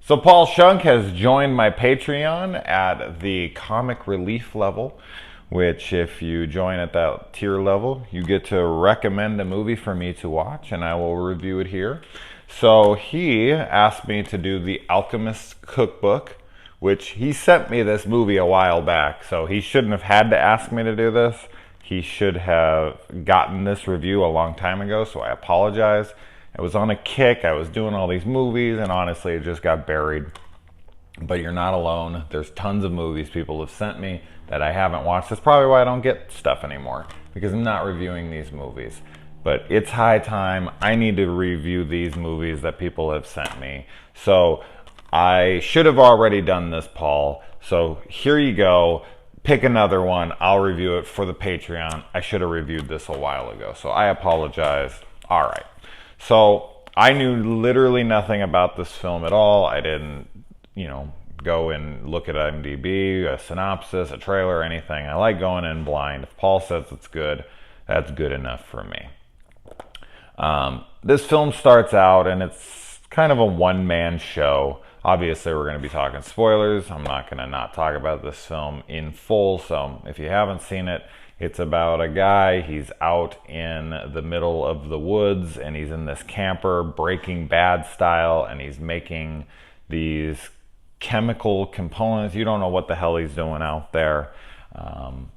So Paul Shunk has joined my Patreon at the comic relief level, which if you join at that tier level, you get to recommend a movie for me to watch and I will review it here. So he asked me to do the Alchemist Cookbook, which he sent me this movie a while back, so he shouldn't have had to ask me to do this. He should have gotten this review a long time ago, so I apologize. I was on a kick, I was doing all these movies, and honestly it just got buried. But you're not alone. There's tons of movies people have sent me that I haven't watched. That's probably why I don't get stuff anymore, because I'm not reviewing these movies. But it's high time. I need to review these movies that people have sent me. So I should have already done this, Paul. So here you go. Pick another one. I'll review it for the Patreon. I should have reviewed this a while ago, so I apologize. All right. So I knew literally nothing about this film at all. I didn't, go and look at IMDb, a synopsis, a trailer, anything. I like going in blind. If Paul says it's good, that's good enough for me. This film starts out and it's kind of a one-man show. Obviously, we're going to be talking spoilers. I'm not going to not talk about this film in full. So if you haven't seen it, it's about a guy. He's out in the middle of the woods and he's in this camper, Breaking Bad style, and he's making these chemical components. You don't know what the hell he's doing out there.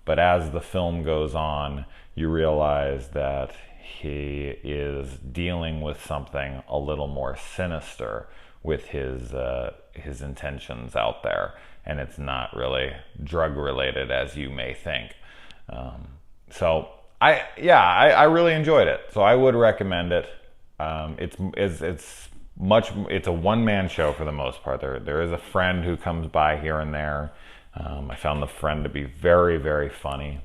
But as the film goes on, you realize that he is dealing with something a little more sinister with his intentions out there, and it's not really drug related as you may think. So I really enjoyed it. So I would recommend it. It's a one-man show for the most part. There is a friend who comes by here and there. I found the friend to be very, very funny.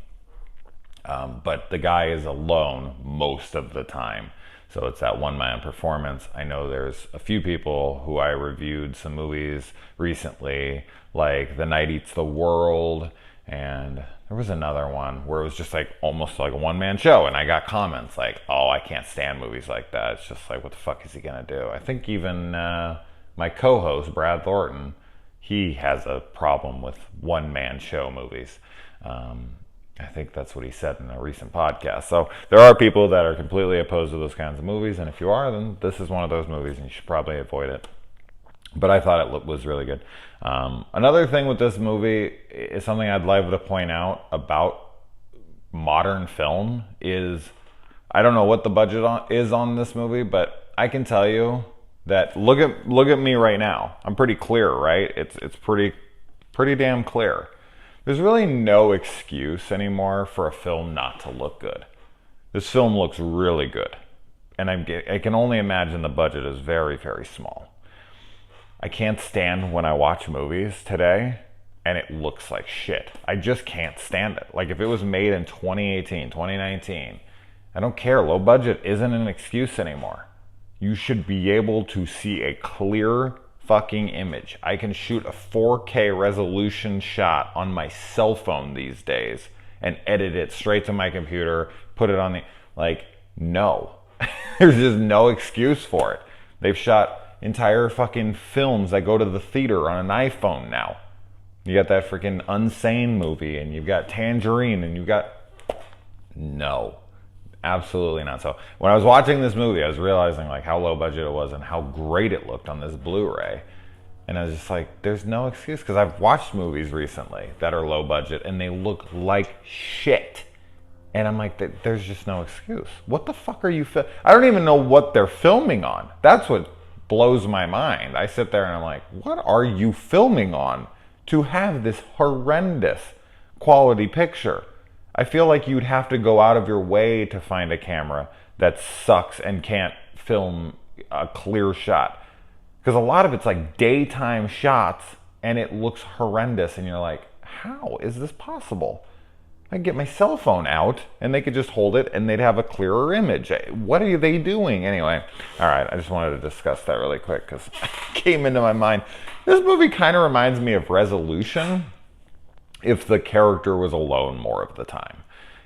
But the guy is alone most of the time. So it's that one-man performance. I know there's a few people who I reviewed some movies recently, like The Night Eats the World, and there was another one where it was just like almost like a one-man show, and I got comments like, oh, I can't stand movies like that. It's just like, what the fuck is he gonna do? I think even my co-host, Brad Thornton, he has a problem with one-man show movies. I think that's what he said in a recent podcast. So there are people that are completely opposed to those kinds of movies, and if you are, then this is one of those movies and you should probably avoid it. But I thought it was really good. Another thing with this movie is something I'd like to point out about modern film is, I don't know what the budget is on this movie, but I can tell you that look at me right now. I'm pretty clear, right? It's pretty damn clear. There's really no excuse anymore for a film not to look good. This film looks really good. And I can only imagine the budget is very, very small. I can't stand when I watch movies today and it looks like shit. I just can't stand it. Like if it was made in 2018, 2019, I don't care. Low budget isn't an excuse anymore. You should be able to see a clear fucking image. I can shoot a 4K resolution shot on my cell phone these days and edit it straight to my computer, put it on no. There's just no excuse for it. They've shot entire fucking films that go to the theater on an iPhone now. You got that freaking Unsane movie, and you've got Tangerine, and you've got... No. Absolutely not. So when I was watching this movie, I was realizing like how low budget it was and how great it looked on this Blu-ray. And I was just like, there's no excuse, because I've watched movies recently that are low budget and they look like shit. And I'm like, there's just no excuse. What the fuck are you I don't even know what they're filming on. That's what blows my mind. I sit there and I'm like, what are you filming on to have this horrendous quality picture? I feel like you'd have to go out of your way to find a camera that sucks and can't film a clear shot. Because a lot of it's like daytime shots and it looks horrendous and you're like, how is this possible? I could get my cell phone out and they could just hold it and they'd have a clearer image. What are they doing? Anyway, all right, I just wanted to discuss that really quick because it came into my mind. This movie kind of reminds me of Resolution, if the character was alone more of the time.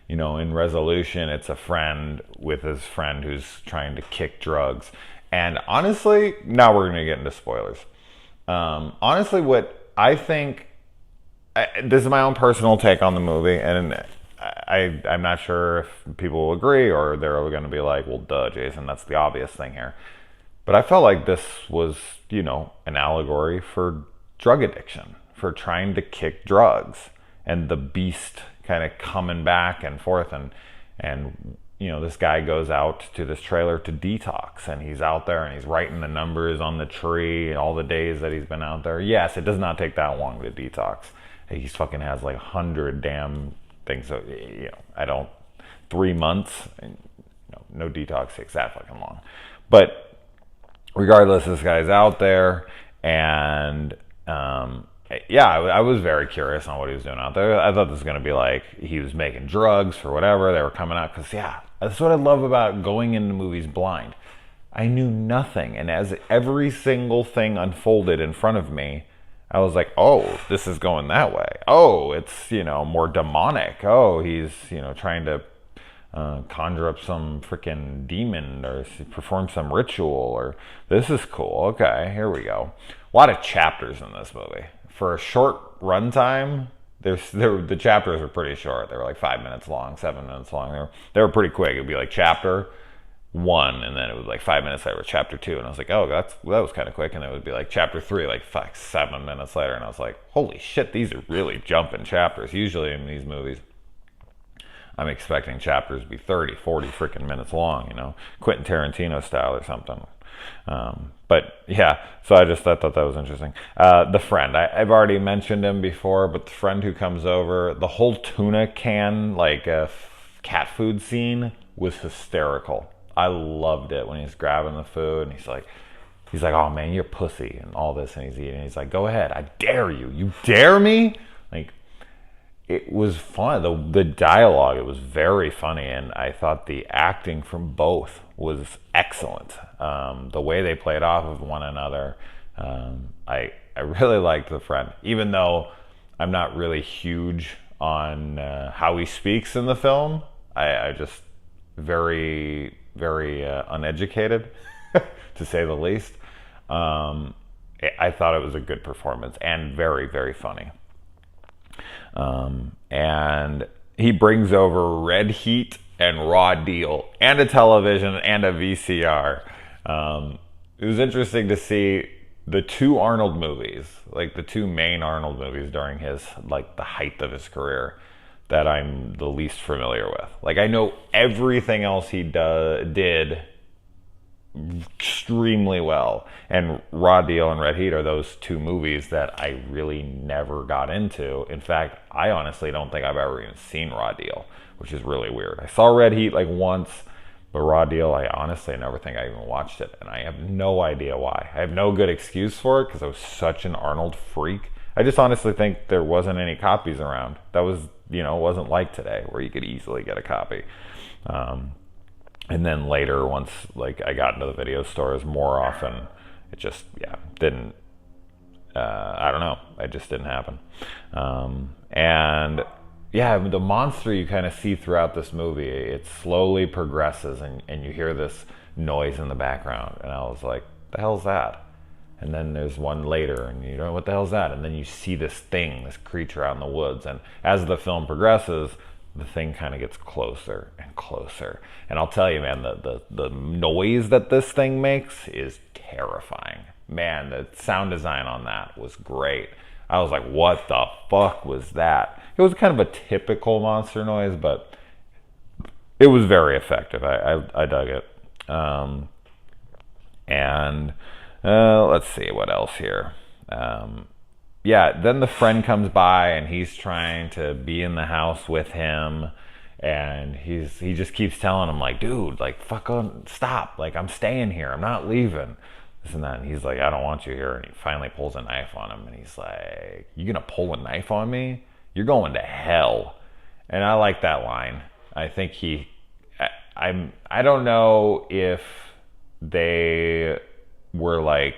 In Resolution, it's a friend with his friend who's trying to kick drugs. And honestly, now we're going to get into spoilers. Honestly, what I think, this is my own personal take on the movie, and I'm not sure if people will agree or they're going to be like, well, duh, Jason, that's the obvious thing here. But I felt like this was, an allegory for drug addiction, for trying to kick drugs, and the beast kind of coming back and forth. And this guy goes out to this trailer to detox, and he's out there and he's writing the numbers on the tree, all the days that he's been out there. Yes, it does not take that long to detox. He fucking has like 100 damn things. So, I don't, 3 months, no detox takes that fucking long. But regardless, this guy's out there, and I was very curious on what he was doing out there. I thought this was going to be like he was making drugs for whatever they were coming out, because that's what I love about going into movies blind. I knew nothing, and as every single thing unfolded in front of me, I was like, oh, this is going that way. Oh, it's, more demonic. Oh, he's, trying to conjure up some freaking demon or perform some ritual, or this is cool. Okay, here we go. A lot of chapters in this movie. For a short runtime, the chapters were pretty short. They were like 5 minutes long, 7 minutes long. They were pretty quick. It'd be like chapter 1, and then it was like 5 minutes later, chapter 2, and I was like, oh, that was kind of quick. And then it would be like chapter 3, like 7 minutes later, and I was like, holy shit, these are really jumping chapters. Usually in these movies, I'm expecting chapters to be 30, 40 freaking minutes long, Quentin Tarantino style or something. But yeah, so I thought that was interesting. The friend, I've already mentioned him before, but the friend who comes over, the whole tuna can, like cat food scene was hysterical. I loved it when he's grabbing the food and he's like, oh man, you're pussy and all this, and he's eating. He's like, go ahead, I dare you. You dare me? Like, it was fun. The dialogue, it was very funny, and I thought the acting from both was excellent. The way they played off of one another, I really liked the friend, even though I'm not really huge on how he speaks in the film. I just very, very uneducated, to say the least. I thought it was a good performance and very, very funny. And he brings over red heat and raw deal and a television and a VCR. It was interesting to see the two Arnold movies, like the two main Arnold movies during his, like, the height of his career, that I'm the least familiar with. Like, I know everything else he did extremely well, and Raw Deal and Red Heat are those two movies that I really never got into. In fact, I honestly don't think I've ever even seen Raw Deal, which is really weird. I saw Red Heat like once, but Raw Deal, I honestly never think I even watched it, and I have no idea why. I have no good excuse for it, because I was such an Arnold freak. I just honestly think there wasn't any copies around. That was, it wasn't like today where you could easily get a copy. And then later, once like I got into the video stores more often, it just didn't. I don't know. It just didn't happen. And the monster you kind of see throughout this movie, it slowly progresses, and you hear this noise in the background, and I was like, "The hell's that?" And then there's one later, and you know, what the hell's that? And then you see this creature out in the woods, and as the film progresses, the thing kind of gets closer and closer. And I'll tell you, man, the noise that this thing makes is terrifying. Man, the sound design on that was great. I was like, what the fuck was that? It was kind of a typical monster noise, but it was very effective. I dug it. And let's see what else here. Then the friend comes by, and he's trying to be in the house with him, and he just keeps telling him, like, dude, like, fuck on, stop, like, I'm staying here, I'm not leaving, this and that. And he's like, I don't want you here. And he finally pulls a knife on him, and he's like, you gonna pull a knife on me? You're going to hell. And I like that line. I think I don't know if they were like,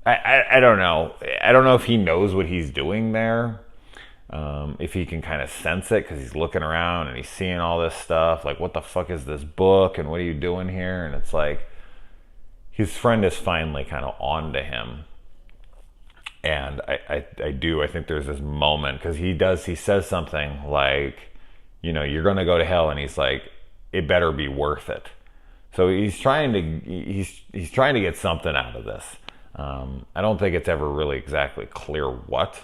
I don't know. I don't know if he knows what he's doing there. If he can kind of sense it, because he's looking around and he's seeing all this stuff. Like, what the fuck is this book? And what are you doing here? And it's like, his friend is finally kind of on to him. And I think there's this moment, because he says something like, you're going to go to hell, and he's like, it better be worth it. So he's trying to get something out of this. I don't think it's ever really exactly clear what.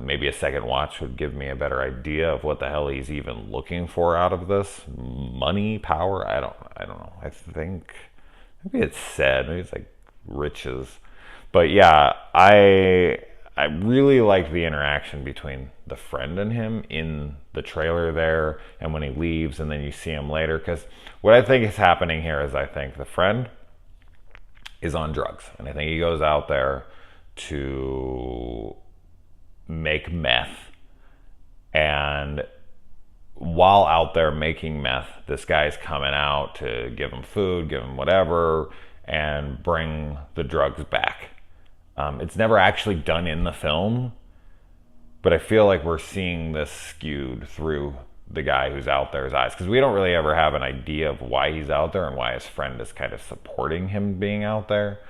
Maybe a second watch would give me a better idea of what the hell he's even looking for out of this. Money, power, I don't know. I think maybe it's said, maybe it's like riches. But yeah, I really like the interaction between the friend and him in the trailer there, and when he leaves, and then you see him later. Because what I think is happening here is, I think the friend is on drugs, and I think he goes out there to make meth, and while out there making meth, this guy's coming out to give him food, give him whatever, and bring the drugs back. It's never actually done in the film, but I feel like we're seeing this skewed through the guy who's out there's eyes, because we don't really ever have an idea of why he's out there and why his friend is kind of supporting him being out there.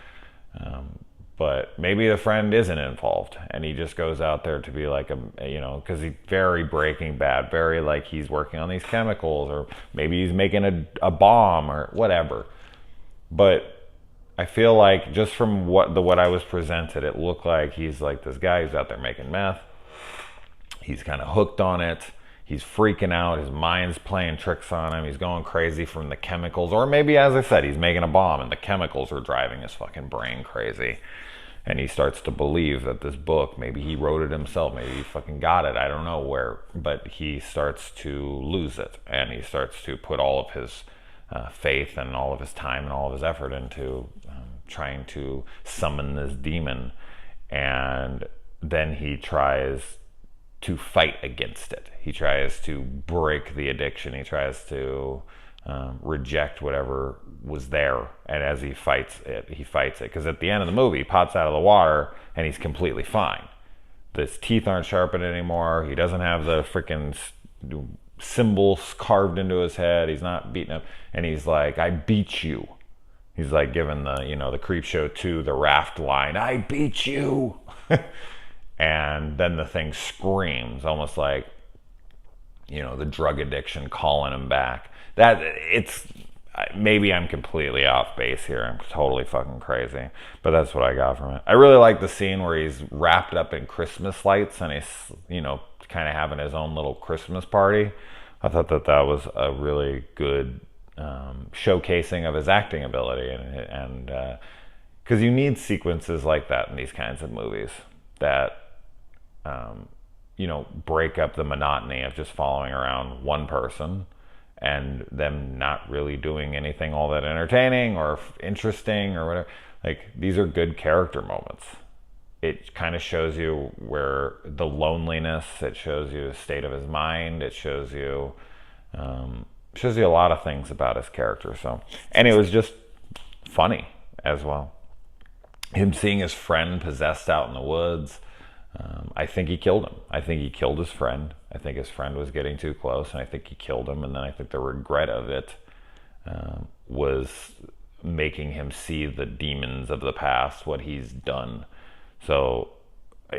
But maybe the friend isn't involved, and he just goes out there to be like because he's very Breaking Bad, very like he's working on these chemicals, or maybe he's making a bomb or whatever. But I feel like just from what I was presented, it looked like he's like this guy who's out there making meth. He's kind of hooked on it. He's freaking out. His mind's playing tricks on him. He's going crazy from the chemicals. Or maybe, as I said, he's making a bomb and the chemicals are driving his fucking brain crazy. And he starts to believe that this book, maybe he wrote it himself. Maybe he fucking got it. I don't know where. But he starts to lose it. And he starts to put all of his faith and all of his time and all of his effort into trying to summon this demon. And then he tries to fight against it. He tries to break the addiction. He tries to reject whatever was there. And as he fights it. Because at the end of the movie, he pops out of the water and he's completely fine. His teeth aren't sharpened anymore. He doesn't have the freaking symbols carved into his head. He's not beaten up. And he's like, I beat you. He's like giving the Creepshow 2, the raft line, I beat you. And then the thing screams, almost like, the drug addiction calling him back. Maybe I'm completely off base here. I'm totally fucking crazy. But that's what I got from it. I really like the scene where he's wrapped up in Christmas lights and he's, kind of having his own little Christmas party. I thought that was a really good showcasing of his acting ability. And because you need sequences like that in these kinds of movies that break up the monotony of just following around one person and them not really doing anything all that entertaining or interesting or whatever. Like, these are good character moments. It kind of shows you where the loneliness, it shows you the state of his mind, it shows you a lot of things about his character. So, and it was just funny as well. Him seeing his friend possessed out in the woods. I think he killed him. I think he killed his friend. I think his friend was getting too close, and I think he killed him. And then I think the regret of it was making him see the demons of the past, what he's done. So,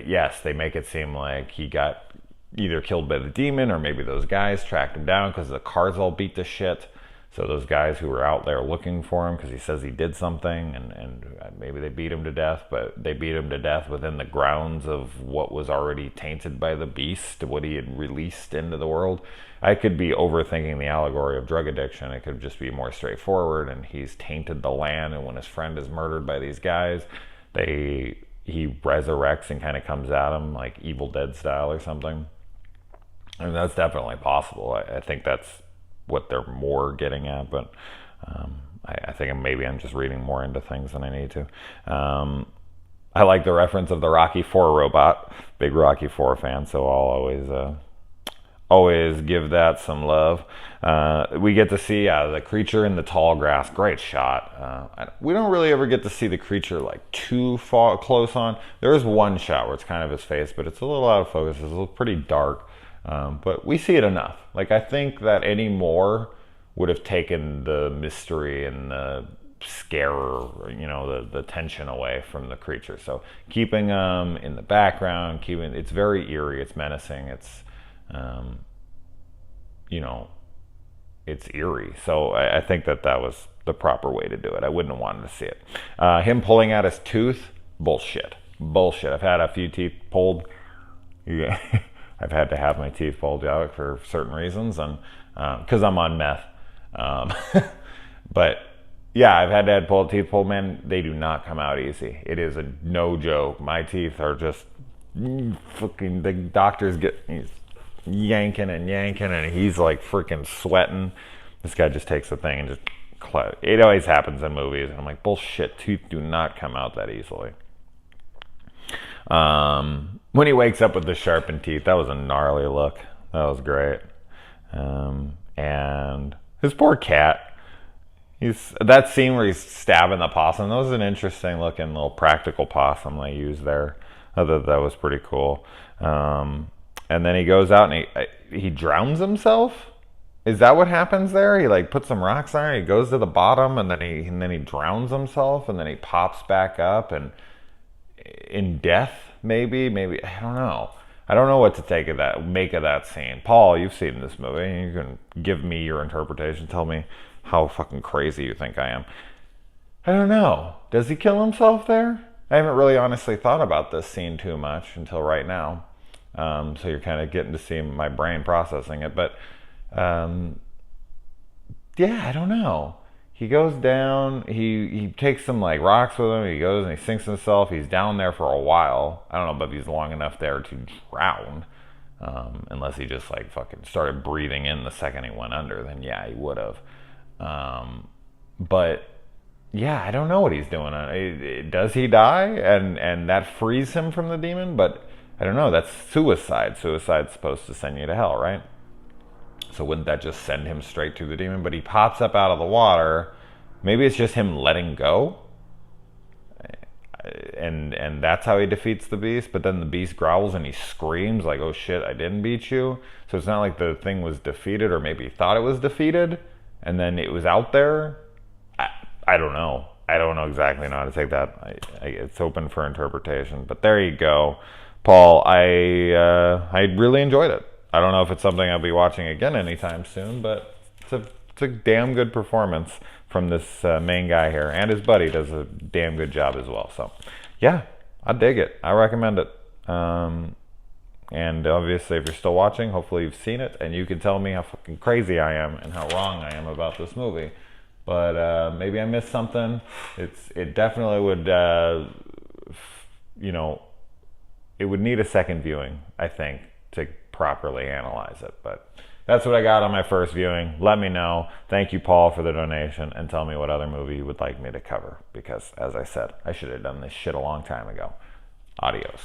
yes, they make it seem like he got either killed by the demon, or maybe those guys tracked him down because the cars all beat to shit. So those guys who were out there looking for him because he says he did something, and maybe they beat him to death, but they beat him to death within the grounds of what was already tainted by the beast, what he had released into the world. I could be overthinking the allegory of drug addiction. It could just be more straightforward, and he's tainted the land, and when his friend is murdered by these guys, he resurrects and kind of comes at him like Evil Dead style or something. I mean, that's definitely possible. I think that's what they're more getting at, but I think maybe I'm just reading more into things than I need to. I like the reference of the Rocky IV robot. Big Rocky IV fan, so I'll always give that some love. We get to see the creature in the tall grass. Great shot. We don't really ever get to see the creature like too far close on. There is one shot where it's kind of his face, but it's a little out of focus. It's a little pretty dark. But we see it enough. Like, I think that any more would have taken the mystery and the scare, the tension away from the creature. So keeping them in the background, it's very eerie, it's menacing, it's eerie. So I think that was the proper way to do it. I wouldn't have wanted to see it. Him pulling out his tooth, bullshit. I've had a few teeth pulled. Yeah. I've had to have my teeth pulled out for certain reasons, and because I'm on meth. But yeah, I've had to have teeth pulled, man. They do not come out easy. It is a no joke. My teeth are just fucking, the doctors he's yanking, and he's like freaking sweating. This guy just takes the thing and just, it always happens in movies. And I'm like, bullshit, teeth do not come out that easily. When he wakes up with the sharpened teeth, that was a gnarly look. That was great. And his poor cat. That scene where he's stabbing the possum, that was an interesting looking little practical possum they used there. I thought that was pretty cool. And then he goes out and he drowns himself. Is that what happens there? He like puts some rocks on it, he goes to the bottom, and then he drowns himself, and then he pops back up, and in death, maybe I don't know. I don't know what to make of that scene. Paul, you've seen this movie. You can give me your interpretation. Tell me how fucking crazy you think I am. I don't know. Does he kill himself there? I haven't really honestly thought about this scene too much until right now. So you're kind of getting to see my brain processing it. But yeah, I don't know. He goes down, he takes some like rocks with him, he goes and he sinks himself, he's down there for a while. I don't know if he's long enough there to drown, unless he just like fucking started breathing in the second he went under, then yeah, he would have. But yeah, I don't know what he's doing. Does he die and that frees him from the demon? But I don't know, that's suicide. Suicide's supposed to send you to hell, right? So wouldn't that just send him straight to the demon? But he pops up out of the water. Maybe it's just him letting go. And that's how he defeats the beast. But then the beast growls and he screams like, oh shit, I didn't beat you. So it's not like the thing was defeated, or maybe he thought it was defeated and then it was out there. I don't know. I don't know exactly how to take that. It's open for interpretation. But there you go. Paul, I really enjoyed it. I don't know if it's something I'll be watching again anytime soon, but it's a damn good performance from this main guy here. And his buddy does a damn good job as well. So, yeah, I dig it. I recommend it. And obviously, if you're still watching, hopefully you've seen it. And you can tell me how fucking crazy I am and how wrong I am about this movie. But maybe I missed something. It definitely would, it would need a second viewing, I think, to properly analyze it. But that's what I got on my first viewing. Let me know. Thank you, Paul, for the donation, and tell me what other movie you would like me to cover, because as I said, I should have done this shit a long time ago. Adios.